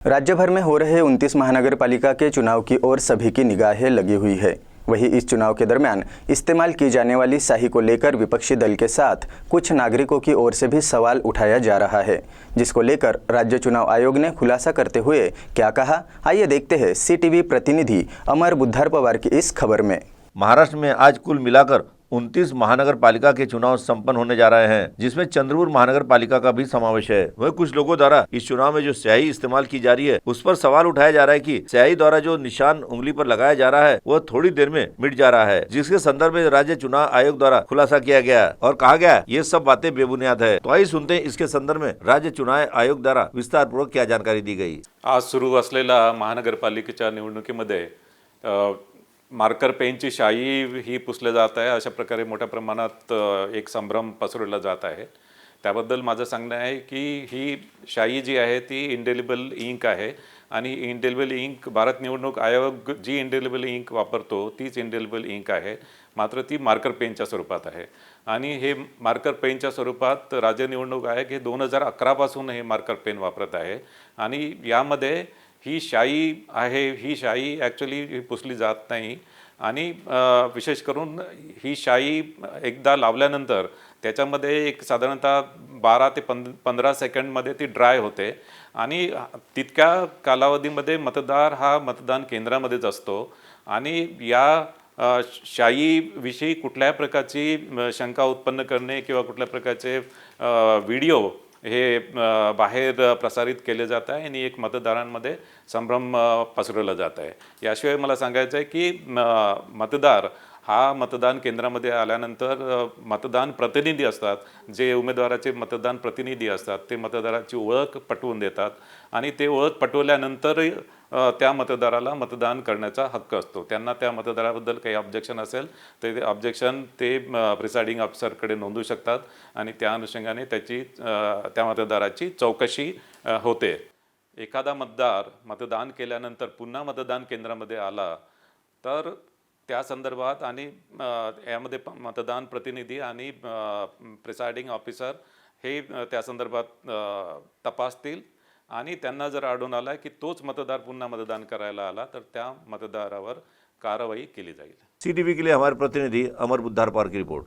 राज्य भर में हो रहे 29 महानगर पालिका के चुनाव की ओर सभी की निगाहें लगी हुई है। वहीं इस चुनाव के दरमियान इस्तेमाल की जाने वाली स्याही को लेकर विपक्षी दल के साथ कुछ नागरिकों की ओर से भी सवाल उठाया जा रहा है, जिसको लेकर राज्य चुनाव आयोग ने खुलासा करते हुए क्या कहा, आइए देखते हैं CTV प्रतिनिधि अमर बुद्धार पवार की इस खबर में। महाराष्ट्र में आज कुल मिलाकर 29 महानगर पालिका के चुनाव संपन्न होने जा रहे हैं, जिसमें चंद्रपुर महानगर पालिका का भी समावेश है। वह कुछ लोगों द्वारा इस चुनाव में जो स्याही इस्तेमाल की जा रही है उस पर सवाल उठाया जा रहा है कि स्याही द्वारा जो निशान उंगली पर लगाया जा रहा है वह थोड़ी देर में मिट जा रहा है, जिसके संदर्भ में राज्य चुनाव आयोग द्वारा खुलासा किया गया और कहा गया ये सब बातें बेबुनियाद है। तो आइए सुनते हैं इसके संदर्भ में राज्य चुनाव आयोग द्वारा विस्तार पूर्वक क्या जानकारी दी गई। आज सुरू असलेल्या महानगरपालिकेच्या निवडणुकीमध्ये मार्कर पेनची शाई ही पुसले जात आहे, अशा प्रकारे मोठ्या प्रमाणात एक संभ्रम पसरवला जात आहे। त्याबद्दल माझं सांगणं आहे की ही शाई जी आहे ती इंडेलिबल इंक आहे आणि इंडेलिबल इंक भारत निवडणूक आयोग जी इंडेलिबल इंक वापरतो तीच इंडेलिबल इंक आहे, मात्र ती मार्कर पेनच्या स्वरूपात आहे। आणि हे मार्कर पेनच्या स्वरूपात राज्य निवडणूक आयोग हे 2011 पासून हे मार्कर पेन वापरत आहे आणि यामध्ये ही शाई आहे, ही शाई ॲक्च्युअली पुसली जात नाही आणि विशेष करून ही शाई एकदा लावल्यानंतर त्याच्यामध्ये एक साधारणतः 12 ते 15 सेकंडमध्ये ती ड्राय होते आणि तितक्या कालावधीमध्ये मतदार हा मतदान केंद्रामध्येच असतो आणि या शाईविषयी कुठल्याही प्रकारची शंका उत्पन्न करणे किंवा कुठल्या प्रकारचे व्हिडिओ हे बाहेर प्रसारित केले जात आहे आणि एक मतदारांमध्ये संभ्रम पसरवला जात आहे। याशिवाय मला सांगायचं आहे की मतदार हा मतदान केंद्रामध्ये आल्यानंतर मतदान प्रतिनिधी असतात, जे उमेदवाराचे मतदान प्रतिनिधी असतात ते मतदाराची ओळख पटवून देतात आणि ते ओळख पटवल्यानंतर त्या मतदाराला मतदान करण्याचा हक्क असतो। त्यांना त्या मतदाराबद्दल काही ऑब्जेक्शन असेल तर ते ऑब्जेक्शन ते प्रिसाइडिंग ऑफिसरकडे नोंदवू शकतात आणि त्या अनुषंगाने त्या मतदाराची चौकशी होते। एखादा मतदार मतदान केल्यानंतर पुन्हा मतदान केंद्रामध्ये आला तर त्या संदर्भात आणि यामध्ये मतदान प्रतिनिधी आणि प्रिसाइडिंग ऑफिसर हे त्या संदर्भात तपासतील आणि त्यांना जर आढळून आला की तोच मतदार पुन्हा मतदान करायला आला तर त्या मतदारावर कारवाई केली जाईल। CTV के लिए हमारे प्रतिनिधि अमर बुद्धार पवार की रिपोर्ट।